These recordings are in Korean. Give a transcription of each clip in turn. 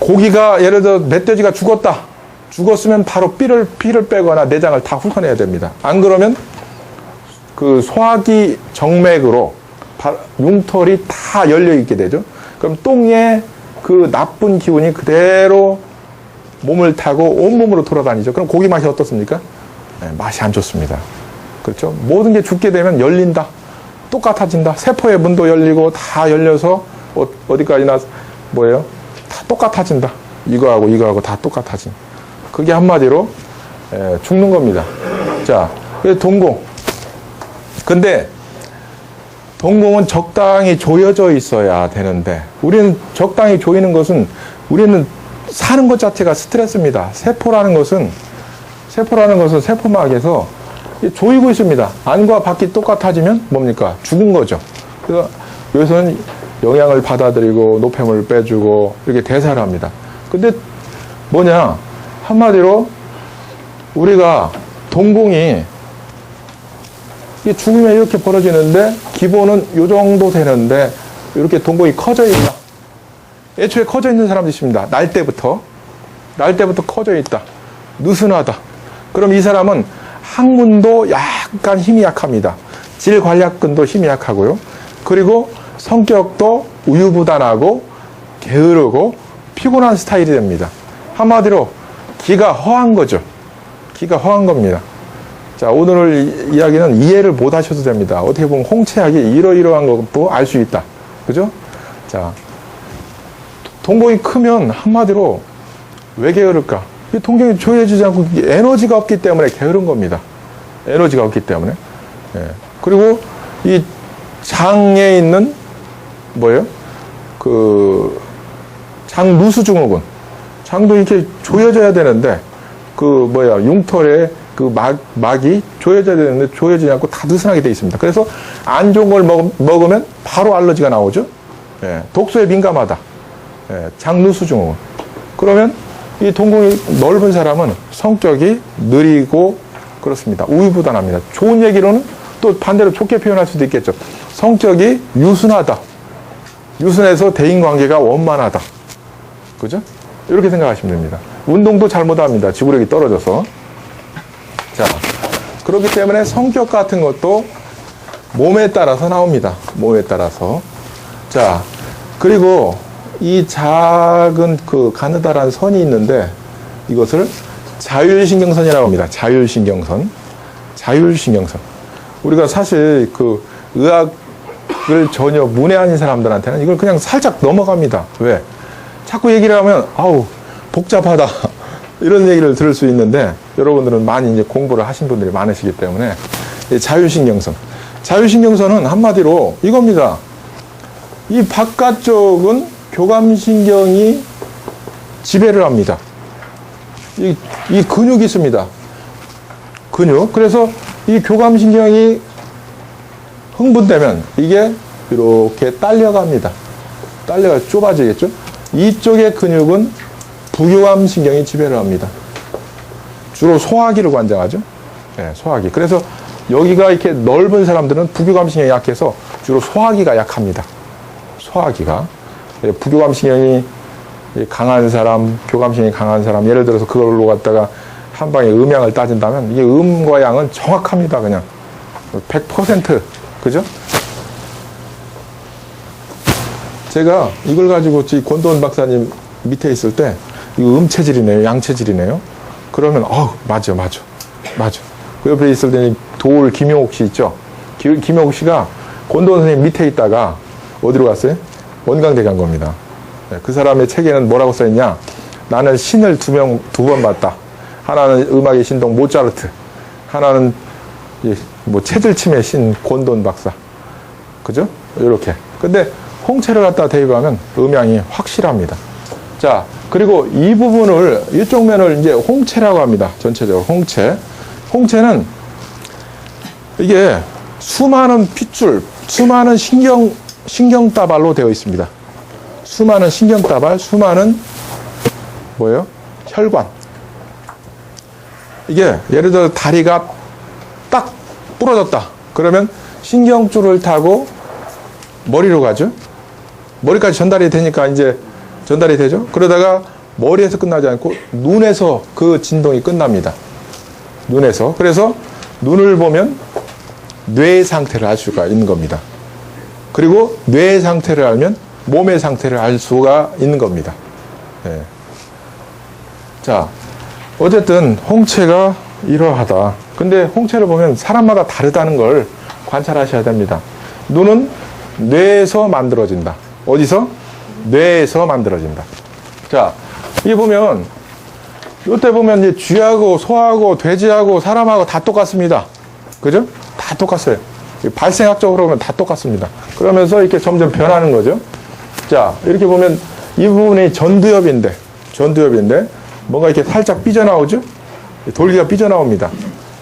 고기가 예를 들어 멧돼지가 죽었으면 바로 피를 빼거나 내장을 다 훑어내야 됩니다. 안 그러면 그 소화기 정맥으로 융털이 다 열려 있게 되죠. 그럼 똥에 그 나쁜 기운이 그대로 몸을 타고 온몸으로 돌아다니죠. 그럼 고기 맛이 어떻습니까? 네, 맛이 안 좋습니다. 그렇죠? 모든 게 죽게 되면 열린다. 똑같아진다. 세포의 문도 열리고 다 열려서 어디까지나 뭐예요? 다 똑같아진다. 이거하고 다 똑같아진. 그게 한마디로 죽는 겁니다. 자, 동공. 근데 동공은 적당히 조여져 있어야 되는데 우리는 적당히 조이는 것은 우리는 사는 것 자체가 스트레스입니다. 세포라는 것은 세포막에서 조이고 있습니다. 안과 밖이 똑같아지면 뭡니까? 죽은 거죠. 그래서 여기서는 영양을 받아들이고 노폐물을 빼주고 이렇게 대사를 합니다. 근데 뭐냐? 한마디로 우리가 동공이 죽으면 이렇게 벌어지는데 기본은 이 정도 되는데 이렇게 동공이 커져 있다. 애초에 커져 있는 사람도 있습니다. 날 때부터 커져 있다. 느슨하다. 그럼 이 사람은 학문도 약간 힘이 약합니다. 질관략근도 힘이 약하고요. 그리고 성격도 우유부단하고 게으르고 피곤한 스타일이 됩니다. 한마디로 기가 허한 거죠. 기가 허한 겁니다. 자, 오늘 이야기는 이해를 못 하셔도 됩니다. 어떻게 보면 홍채약이 이러이러한 것도 알 수 있다. 그죠? 자, 동공이 크면 한마디로 왜 게으를까? 이 동공이 조여지지 않고 에너지가 없기 때문에 게으른 겁니다. 에너지가 없기 때문에. 예. 그리고 이 장에 있는 뭐예요? 그 장누수증후군. 장도 이렇게 조여져야 되는데 융털에 그 막이 조여져야 되는데 조여지지 않고 다 느슨하게 되어 있습니다. 그래서 안 좋은 걸 먹으면 바로 알러지가 나오죠. 예. 독소에 민감하다. 예. 장누수증후군. 그러면 이 동공이 넓은 사람은 성격이 느리고 그렇습니다. 우유부단합니다. 좋은 얘기로는 또 반대로 좋게 표현할 수도 있겠죠. 성격이 유순하다. 유순해서 대인관계가 원만하다. 그죠? 이렇게 생각하시면 됩니다. 운동도 잘못합니다. 지구력이 떨어져서. 자, 그렇기 때문에 성격 같은 것도 몸에 따라서 나옵니다. 몸에 따라서. 자, 그리고 이 작은 그 가느다란 선이 있는데 이것을 자율신경선이라고 합니다. 자율신경선. 우리가 사실 그 의학을 전혀 문외 아닌 사람들한테는 이걸 그냥 살짝 넘어갑니다. 왜? 자꾸 얘기를 하면 아우 복잡하다 이런 얘기를 들을 수 있는데 여러분들은 많이 이제 공부를 하신 분들이 많으시기 때문에 자율신경선은 한마디로 이겁니다. 이 바깥쪽은 교감신경이 지배를 합니다. 이 근육이 있습니다. 근육. 그래서 이 교감신경이 흥분되면 이게 이렇게 딸려갑니다. 좁아지겠죠? 이쪽의 근육은 부교감신경이 지배를 합니다. 주로 소화기를 관장하죠. 네, 소화기. 그래서 여기가 이렇게 넓은 사람들은 부교감신경이 약해서 주로 소화기가 약합니다. 소화기가. 부교감신경이 강한 사람, 교감신경이 강한 사람, 예를 들어서 그걸로 갖다가 한 방에 음양을 따진다면 이게 음과 양은 정확합니다. 그냥 100%. 그죠? 제가 이걸 가지고 권도원 박사님 밑에 있을 때 이거 음체질이네요, 양체질이네요. 그러면 맞아. 그 옆에 있을 때 도울 김용옥 씨 있죠? 김용옥 씨가 권도원 선생님 밑에 있다가 어디로 갔어요? 원광대 간 겁니다. 네, 그 사람의 책에는 뭐라고 써있냐? 나는 신을 두 번 봤다. 하나는 음악의 신동 모차르트, 하나는 체질침의 신 권도원 박사. 그죠? 이렇게. 근데 홍채를 갖다 대입하면 음양이 확실합니다. 자, 그리고 이 부분을, 이쪽 면을 이제 홍채라고 합니다. 전체적으로 홍채. 홍채는 이게 수많은 핏줄, 수많은 신경다발로 되어 있습니다. 수많은 신경다발, 수많은 혈관. 이게 예를 들어 다리가 딱 부러졌다. 그러면 신경줄을 타고 머리로 가죠. 머리까지 전달이 되니까 이제 전달이 되죠. 그러다가 머리에서 끝나지 않고 눈에서 그 진동이 끝납니다. 눈에서. 그래서 눈을 보면 뇌의 상태를 알 수가 있는 겁니다. 그리고 뇌의 상태를 알면 몸의 상태를 알 수가 있는 겁니다. 네. 자, 어쨌든 홍채가 이러하다. 근데 홍채를 보면 사람마다 다르다는 걸 관찰하셔야 됩니다. 눈은 뇌에서 만들어진다. 어디서? 뇌에서 만들어진다. 자, 이 보면 요때 보면 이제 쥐하고 소하고 돼지하고 사람하고 다 똑같습니다. 그죠? 다 똑같아요. 발생학적으로 보면 다 똑같습니다. 그러면서 이렇게 점점 변하는 거죠. 자, 이렇게 보면 이 부분이 전두엽인데 뭔가 이렇게 살짝 삐져나오죠? 돌기가 삐져나옵니다.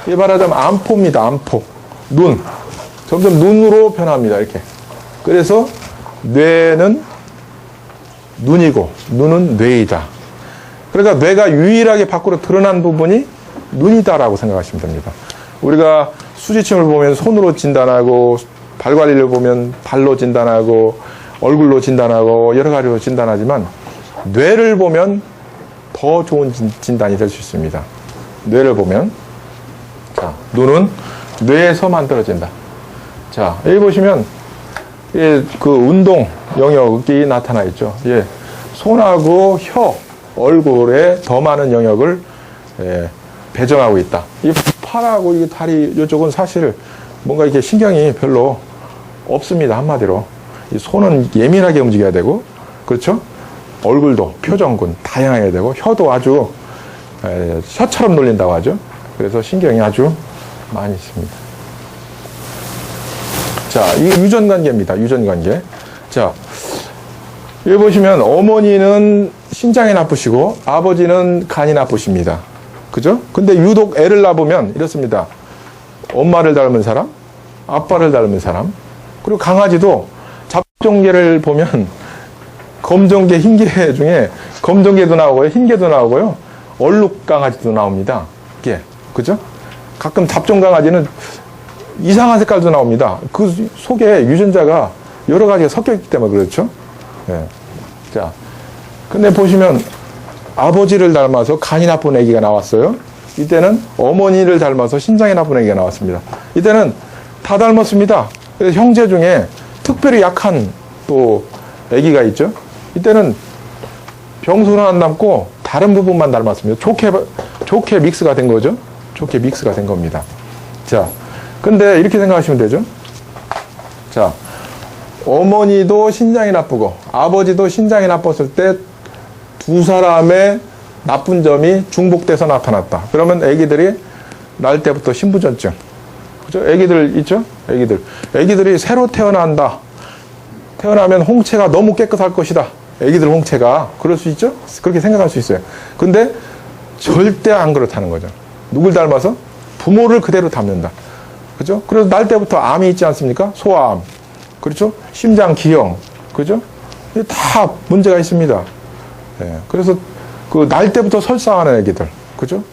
이 말하자면 암포입니다. 암포. 눈. 점점 눈으로 변합니다. 이렇게. 그래서 뇌는 눈이고 눈은 뇌이다. 그러니까 뇌가 유일하게 밖으로 드러난 부분이 눈이다라고 생각하시면 됩니다. 우리가 수지침을 보면 손으로 진단하고 발 관리를 보면 발로 진단하고 얼굴로 진단하고 여러 가지로 진단하지만 뇌를 보면 더 좋은 진단이 될 수 있습니다. 뇌를 보면 자, 눈은 뇌에서 만들어진다. 자, 여기 보시면 예, 그 운동 영역이 나타나 있죠. 예, 손하고 혀, 얼굴에 더 많은 영역을 예, 배정하고 있다. 이 팔하고 이 다리 이쪽은 사실 뭔가 이렇게 신경이 별로 없습니다. 한마디로 이 손은 예민하게 움직여야 되고 그렇죠? 얼굴도 표정군 다양해야 되고 혀도 아주 혀처럼 놀린다고 하죠. 그래서 신경이 아주 많이 있습니다. 자, 이 유전관계입니다. 유전관계. 자, 여기 보시면 어머니는 신장이 나쁘시고 아버지는 간이 나쁘십니다. 그죠? 근데 유독 애를 낳아보면 이렇습니다. 엄마를 닮은 사람, 아빠를 닮은 사람, 그리고 강아지도 잡종계를 보면 검정개, 흰개 중에 검정개도 나오고요, 흰개도 나오고요, 얼룩 강아지도 나옵니다. 이게 그죠? 가끔 잡종 강아지는 이상한 색깔도 나옵니다. 그 속에 유전자가 여러 가지가 섞여 있기 때문에 그렇죠. 예. 자, 근데 보시면 아버지를 닮아서 간이 나쁜 아기가 나왔어요. 이때는 어머니를 닮아서 신장이 나쁜 아기가 나왔습니다. 이때는 다 닮았습니다. 그래서 형제 중에 특별히 약한 또 아기가 있죠. 이때는 병수는 안 닮고 다른 부분만 닮았습니다. 좋게 믹스가 된 거죠. 좋게 믹스가 된 겁니다. 자, 근데 이렇게 생각하시면 되죠. 자, 어머니도 신장이 나쁘고 아버지도 신장이 나빴을 때 두 사람의 나쁜 점이 중복돼서 나타났다. 그러면 아기들이 날 때부터 신부전증. 그죠? 아기들 있죠? 아기들이 새로 태어난다. 태어나면 홍채가 너무 깨끗할 것이다. 아기들 홍채가. 그럴 수 있죠? 그렇게 생각할 수 있어요. 근데 절대 안 그렇다는 거죠. 누굴 닮아서? 부모를 그대로 닮는다. 그죠? 그래서 날 때부터 암이 있지 않습니까? 소아암. 그렇죠? 심장 기형. 그죠? 다 문제가 있습니다. 예, 그래서 그 날 때부터 설사하는 애기들. 그죠?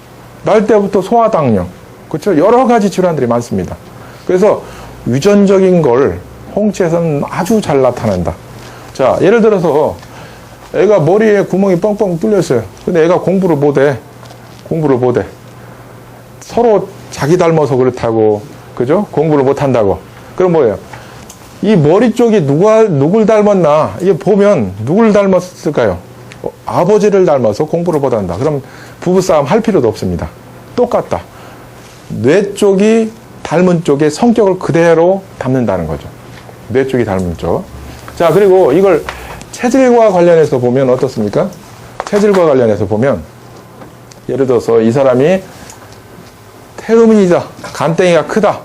날 때부터 소아당뇨. 그렇죠? 여러 가지 질환들이 많습니다. 그래서 유전적인 걸 홍채에서는 아주 잘 나타낸다. 자, 예를 들어서 애가 머리에 구멍이 뻥뻥 뚫렸어요. 근데 애가 공부를 못해. 서로 자기 닮아서 그렇다고. 그죠? 공부를 못한다고. 그럼 뭐예요? 이 머리 쪽이 누굴 닮았나? 이게 보면 누굴 닮았을까요? 아버지를 닮아서 공부를 못한다. 그럼 부부싸움 할 필요도 없습니다. 똑같다. 뇌 쪽이 닮은 쪽의 성격을 그대로 담는다는 거죠. 뇌 쪽이 닮은 쪽. 자, 그리고 이걸 체질과 관련해서 보면 어떻습니까? 체질과 관련해서 보면 예를 들어서 이 사람이 태음인이다. 간땡이가 크다.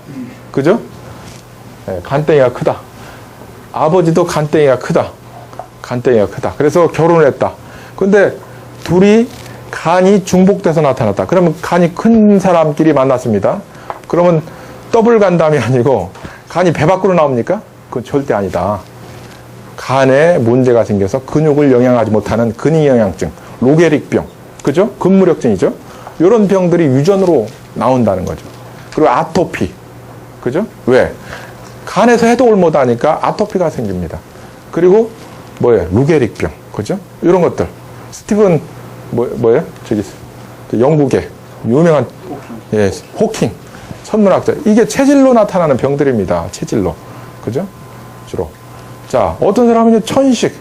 그죠? 네, 간땡이가 크다. 아버지도 간땡이가 크다. 그래서 결혼을 했다. 근데 둘이 간이 중복돼서 나타났다. 그러면 간이 큰 사람끼리 만났습니다. 그러면 더블 간담이 아니고 간이 배 밖으로 나옵니까? 그건 절대 아니다. 간에 문제가 생겨서 근육을 영양하지 못하는 근위영양증, 로게릭병, 그죠? 근무력증이죠? 이런 병들이 유전으로 나온다는 거죠. 그리고 아토피, 그죠? 왜? 간에서 해독을 못하니까 아토피가 생깁니다. 그리고 뭐예요? 루게릭병, 그죠? 이런 것들. 스티븐 뭐예요? 저기 영국의 유명한 예, 호킹 천문학자. 이게 체질로 나타나는 병들입니다. 체질로. 그죠? 주로. 자, 어떤 사람은 천식,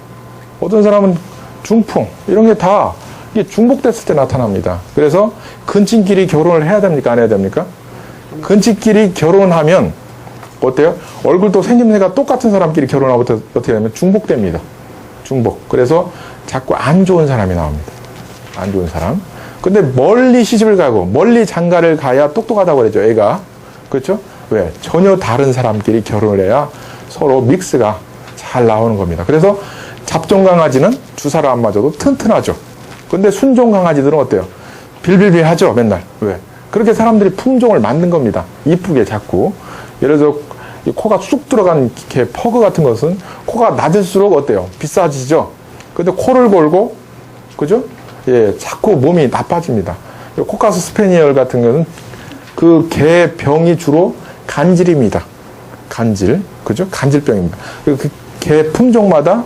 어떤 사람은 중풍, 이런 게 다 이게 중복됐을 때 나타납니다. 그래서 근친끼리 결혼을 해야 됩니까? 안 해야 됩니까? 근친끼리 결혼하면 어때요? 얼굴도 생김새가 똑같은 사람끼리 결혼하고 어떻게 되면 중복됩니다. 중복. 그래서 자꾸 안 좋은 사람이 나옵니다. 안 좋은 사람. 근데 멀리 시집을 가고 멀리 장가를 가야 똑똑하다고 그러죠, 애가. 그렇죠? 왜? 전혀 다른 사람끼리 결혼을 해야 서로 믹스가 잘 나오는 겁니다. 그래서 잡종 강아지는 주사를 안 맞아도 튼튼하죠. 근데 순종 강아지들은 어때요? 빌빌빌 하죠, 맨날. 왜? 그렇게 사람들이 품종을 만든 겁니다. 이쁘게 자꾸. 예를 들어, 이 코가 쑥 들어간 이렇게 퍼그 같은 것은 코가 낮을수록 어때요? 비싸지죠? 근데 코를 골고, 그죠? 예, 자꾸 몸이 나빠집니다. 코카스 스페니얼 같은 경우는 그 개 병이 주로 간질입니다. 간질. 그죠? 간질병입니다. 그 개 품종마다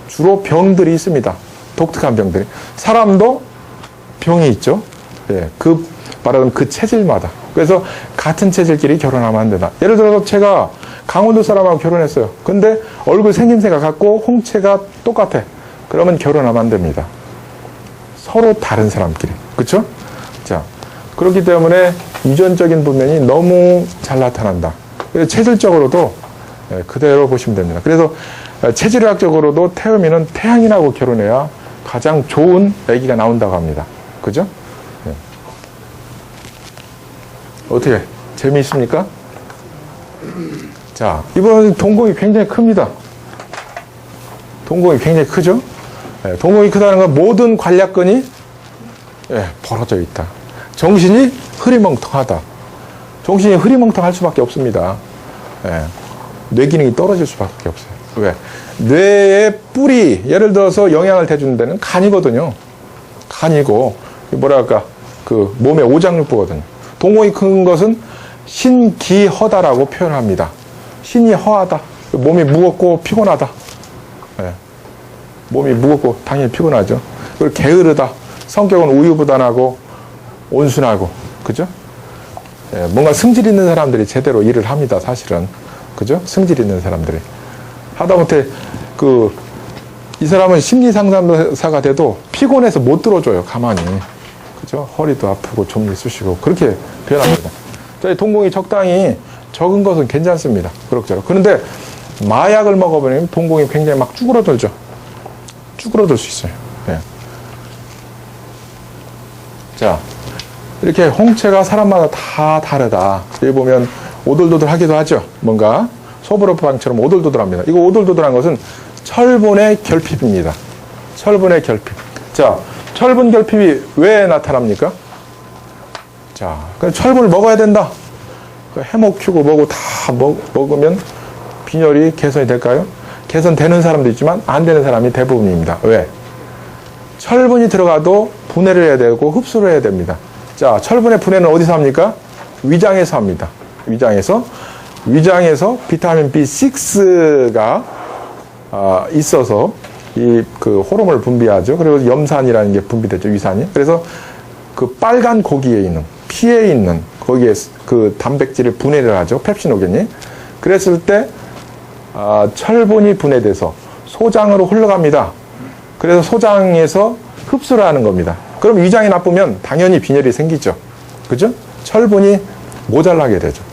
주로 병들이 있습니다. 독특한 병들이. 사람도 병이 있죠. 예, 말하자면 그 체질마다. 그래서 같은 체질끼리 결혼하면 안 된다. 예를 들어서 제가 강원도 사람하고 결혼했어요. 근데 얼굴 생김새가 같고 홍채가 똑같아. 그러면 결혼하면 안 됩니다. 서로 다른 사람끼리. 그쵸? 자, 그렇기 때문에 유전적인 분면이 너무 잘 나타난다. 그래서 체질적으로도 그대로 보시면 됩니다. 그래서 체질학적으로도 태음이는 태양인하고 결혼해야 가장 좋은 아기가 나온다고 합니다. 그죠? 네. 어떻게? 재미있습니까? 자, 이번 동공이 굉장히 큽니다. 동공이 굉장히 크죠? 네, 동공이 크다는 건 모든 관략근이 벌어져 있다. 정신이 흐리멍텅하다. 정신이 흐리멍텅할 수밖에 없습니다. 뇌 기능이 떨어질 수밖에 없어요. 왜? 뇌의 뿌리, 예를 들어서 영양을 대주는 데는 간이거든요. 간이고, 뭐랄까, 그 몸의 오장육부거든요. 동공이 큰 것은 신기허다라고 표현합니다. 신이 허하다. 몸이 무겁고 피곤하다. 몸이 무겁고 당연히 피곤하죠. 그리고 게으르다. 성격은 우유부단하고 온순하고, 그죠? 뭔가 승질 있는 사람들이 제대로 일을 합니다, 사실은. 그죠? 승질 있는 사람들이. 하다못해, 이 사람은 심리상담사가 돼도 피곤해서 못 들어줘요, 가만히. 그죠? 허리도 아프고 좀 쑤시고, 그렇게 변합니다. 저희 동공이 적당히 적은 것은 괜찮습니다. 그럭저럭. 그런데 마약을 먹어버리면 동공이 굉장히 막 쭈그러들죠. 쭈그러들 수 있어요. 네. 자, 이렇게 홍채가 사람마다 다 다르다. 여기 보면 오돌도돌 하기도 하죠. 뭔가 소보로빵처럼 오돌도돌합니다. 이거 오돌도돌한 것은 철분의 결핍입니다. 철분의 결핍. 자, 철분 결핍이 왜 나타납니까? 자, 철분을 먹어야 된다. 해먹히고 뭐고 다 먹으면 빈혈이 개선이 될까요? 개선되는 사람도 있지만 안 되는 사람이 대부분입니다. 왜? 철분이 들어가도 분해를 해야 되고 흡수를 해야 됩니다. 자, 철분의 분해는 어디서 합니까? 위장에서 합니다. 위장에서 비타민 B6가 있어서 그 호르몬을 분비하죠. 그리고 염산이라는 게 분비되죠. 위산이. 그래서 그 빨간 고기에 있는 피에 있는 거기에 그 단백질을 분해를 하죠. 펩시노겐이. 그랬을 때 철분이 분해돼서 소장으로 흘러갑니다. 그래서 소장에서 흡수를 하는 겁니다. 그럼 위장이 나쁘면 당연히 빈혈이 생기죠. 그죠? 철분이 모자라게 되죠.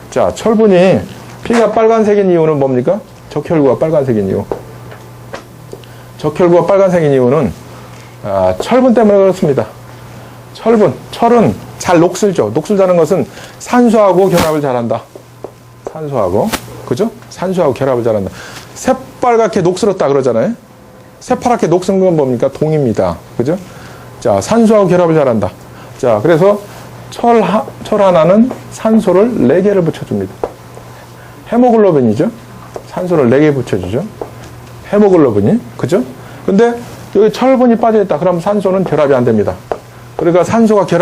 자, 철분이 피가 빨간색인 이유는 뭡니까? 적혈구가 빨간색인 이유. 적혈구가 빨간색인 이유는 철분 때문에 그렇습니다. 철은 잘 녹슬죠. 녹슬다는 것은 산소하고 결합을 잘한다. 산소하고, 그죠? 산소하고 결합을 잘한다. 새빨갛게 녹슬었다 그러잖아요. 새파랗게 녹슬은 건 뭡니까? 동입니다. 그죠? 자, 산소하고 결합을 잘한다. 자, 그래서 철 하나는 산소를 4개를 붙여줍니다. 헤모글로빈이죠? 산소를 4개 붙여주죠. 헤모글로빈이. 그죠? 근데 여기 철분이 빠져있다. 그럼 산소는 결합이 안 됩니다. 그러니까 산소가 결합